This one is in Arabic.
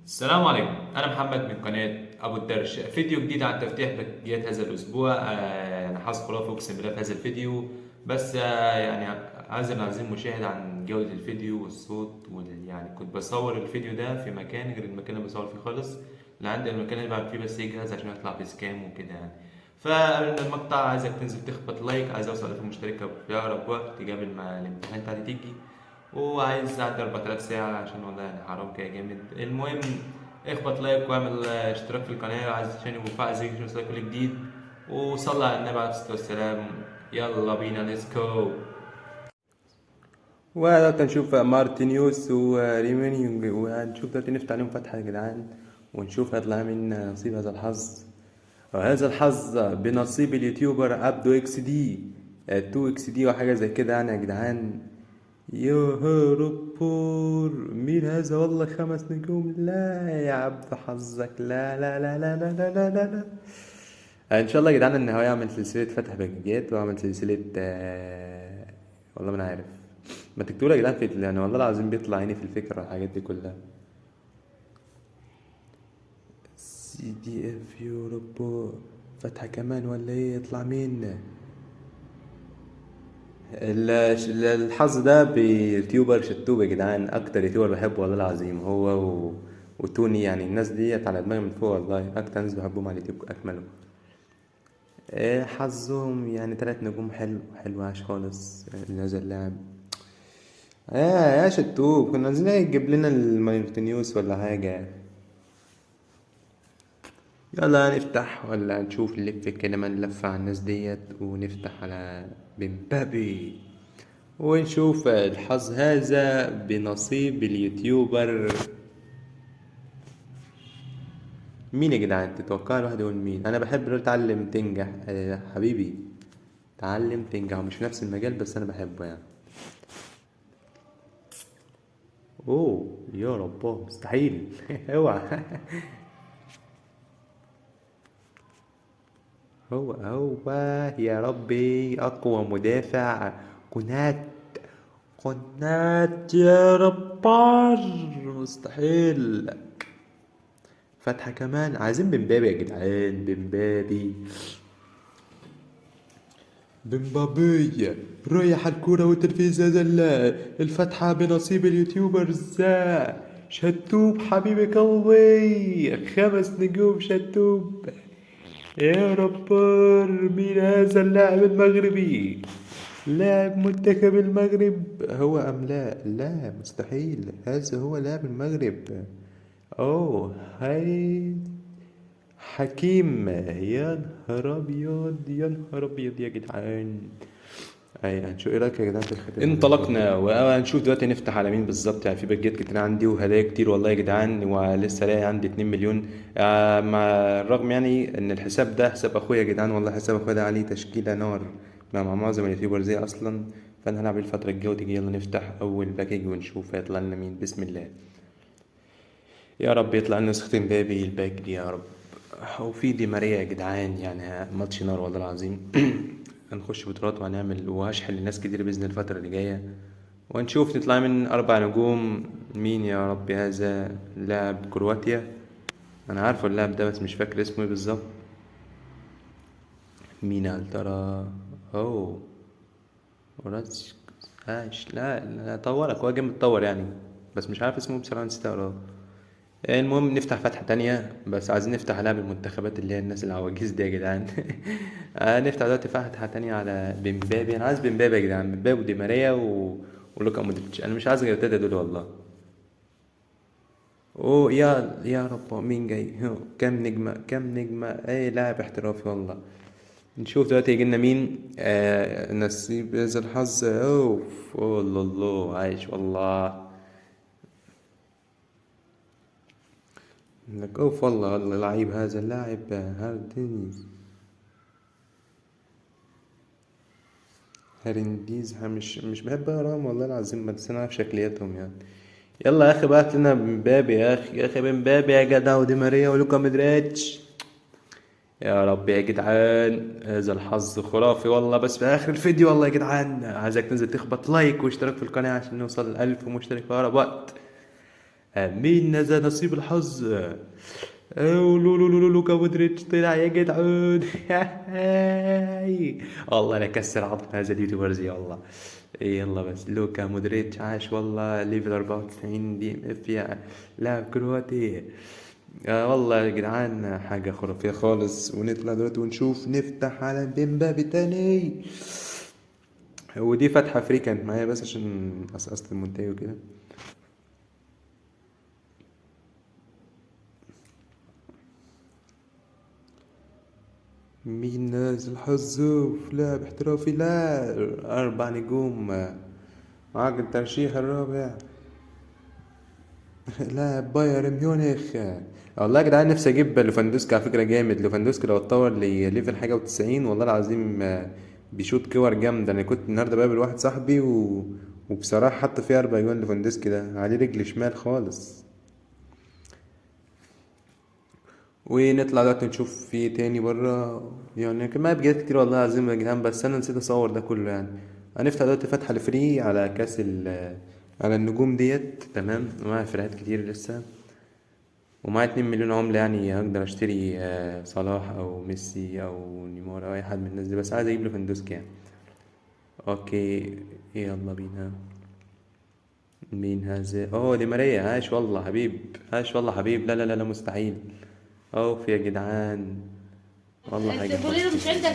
السلام عليكم، أنا محمد من قناة أبو الدرش. فيديو جديد عن تفتيح باكيات هذا الأسبوع. يعني حظ خرافي أقسم بالله في هذا الفيديو. بس يعني أعزم عزيزي المشاهد عن جودة الفيديو والصوت يعني كنت بصور الفيديو ده في مكان غير المكان اللي بصور فيه خالص، لعند المكان اللي بعمل فيه بس يجهز عشان يطلع بسكام وكده يعني. فقبل المقطع عايزك تنزل تخبط لايك، عايز أوصل 1000 مشترك في أقرب وقت قبل ما الامتحان بتاعتي تيجي، وعايز اعدي 4000 ساعة عشان والله يعني حرام كده جامد. المهم اخبط لايك واعمل اشتراك في القناة عشان وفعل زر يوصلك كل جديد، وصلى على النبي عليه الصلاة والسلام. يلا بينا ليتس جو. ودلوقتي هنشوف مارتينيوس وريميني، وهنشوف دلوقتي نفتح عليهم فتحة يا جدعان، ونشوف هيطلع من نصيب هذا الحظ. وهذا الحظ بنصيب اليوتيوبر عبدو اكس دي 2 اكس دي وحاجة زي كده يعني يا جدعان. يا ربور، مين هذا؟ والله 5 نجوم. لا يا عبد حظك، لا لا لا لا لا لا لا لا, لا. ان شاء الله يا جدعان ان هو يعمل سلسلة فتح باكجات واعمل سلسلة والله ما انا عارف. ما تكتبوا يا جدعان في يعني والله العظيم بيطلع عيني في الفكرة والحاجات دي كلها. سي دي اف يوروبو، فتحة كمان ولا ايه؟ يطلع مين؟ الحظ ده بيوتيوبر شتوب يا جدعان، اكتر يوتيوبر بحبه والله العظيم هو وتوني، يعني الناس ديت على دماغي من فوق والله، اكتر ناس بحبهم على اليوتيوب اكملهم. حظهم يعني 3 نجوم، حلو حلو عاش خالص هذا اللاعب. يا شتوب، كنا عايزين يجيب لنا المارتينيوس ولا حاجة. يلا نفتح ولا نشوف نلف كده، ما نلف على الناس ديت ونفتح على بمبابي ونشوف الحظ هذا بنصيب اليوتيوبر. مين يا جدعان تتوقع الواحد يقول مين؟ انا بحب لو تعلم تنجح حبيبي، تعلم تنجح، ومش في نفس المجال بس انا بحبه يعني. اوه يا رب مستحيل اوعى هو يا ربي اقوى مدافع. قنات قنات يا ربار، مستحيل. فتحة كمان، عايزين بمبابي يا جدعان، بمبابي بمبابي. رايح الكورة والتنفيذ هذا الفتحة بنصيب اليوتيوبرز. شتوب حبيبي قلبي، 5 نجوم شتوب. يا ربار، مين هذا اللاعب المغربي؟ لاعب منتخب المغرب هو أم لا؟ لا مستحيل، هذا هو لاعب المغرب. أوه هاي حكيم. يا نهار أبيض يا نهار أبيض يا جدعان. أي هنشوف إيه رأيك يا جدعان في الختام؟ انطلقنا وهنشوف دلوقتي نفتح على مين بالظبط. يعني في باجات كتير عندي وهدايا كتير والله يا جدعان، ولسه لاقي عندي 2 مليون. مع الرغم يعني ان الحساب ده حساب اخويا يا جدعان، والله حساب اخويا ده عليه تشكيلة نار مع معظم اليوتيوبرز زي اصلا. فانا هلعب الفترة الجاية وتيجي، يلا نفتح اول باكج ونشوف هيطلع لنا مين. بسم الله يا رب يطلع لنا نسخة مبابي الباك دي يا رب. وفي دي ماريا يا جدعان، يعني ماتش نار والله العظيم. هنخش بطولات وهنعمل وهشحن لناس كتير بإذن الله الفترة اللي جاية، ونشوف نطلع من 4 نجوم. مين يا رب؟ هذا لاعب كرواتيا، أنا عارفه اللاعب ده بس مش فاكر اسمه ايه بالظبط. مين هل ترى؟ أوه وراتش. لا لا طورك، هو جيم متطور يعني، بس مش عارف اسمه بصراحة، نسيت أقراه. المهم نفتح فتحة تانية، بس عايزين نفتح عليها بالمنتخبات اللي هي الناس العواجيز دي يا جدعان. نفتح دلوقتي فتحة تانية على بمبابي. أنا عايز بمبابي يا جدعان، بمبابي ودي ماريا ولوكا مودريتش. أنا مش عايز غير التلاتة دول والله. أوه يا رب، مين جاي؟ كام نجمة كام نجمة، أي لاعب احترافي والله. نشوف دلوقتي يجيلنا مين. نصيب هذا الحظ. أوف والله الله عايش والله. لك اوف والله لعيب هذا اللاعب هاردينيز. هارنديز، مش بحب اقراهم والله العظيم، بس انا عارف شكلياتهم يعني. يلا يا اخي بقى لنا مبابي، يا اخي يا اخي مبابي يا جدع، ودي ماريا ولوكا مودريتش. يا رب يا جدعان، هذا الحظ خرافي والله. بس في اخر الفيديو والله يا جدعان عايزك تنزل تخبط لايك واشتراك في القناة عشان نوصل ل1000 مشترك في اقرب وقت. مين ذا نصيب الحظ؟ لوكا مودريتش طلع يا جدعان. والله انا كسر عظم هذا اليوتيوبرز يا الله. يلا بس لوكا مودريتش عاش والله، ليفل 94 دي ام اف يا لاعب كرواتي. والله يا جدعان حاجة خرافية خالص. ونطلع دلوقتي ونشوف نفتح على بمبابي تاني. ودي فتحة فري كانت معايا بس عشان قصقصت المونتاج وكده. مين نازل حظوف لاعب احترافي؟ لا 4 نجوم معاك الترشيح الرابع. لاعب بايرن ميونخ. والله يا جدعان نفسي اجيب لوفاندوسكي، على فكرة جامد لوفاندوسكي لو اتطور لليفل حاجة و90 والله العظيم بيشوط كور جامدة. انا كنت النهاردة بقابل واحد صاحبي وبصراحة حط فيه 4 جوان. لوفاندوسكي ده عليه رجل شمال خالص. ونطلع دلوقتي نشوف في تاني برا. يعني كان معايا بجد كتير والله العظيم يا جدعان، بس انا نسيت اصور ده كله يعني. هنفتح دلوقتي فتحة الفري على كاس على النجوم ديت. تمام ومعايا فرقات كتير لسه، ومعايا 2 مليون عملة يعني هقدر اشتري صلاح او ميسي او نيمار او اي حد من الناس دي، بس عايز اجيب ليفاندوسكي يعني. اوكي يلا بينا. مين هذا؟ دي ماريا. عاش والله حبيب، عاش والله حبيب. لا لا لا, لا مستحيل. اوف يا جدعان والله حاجة البوليرو مش خرافية. عندك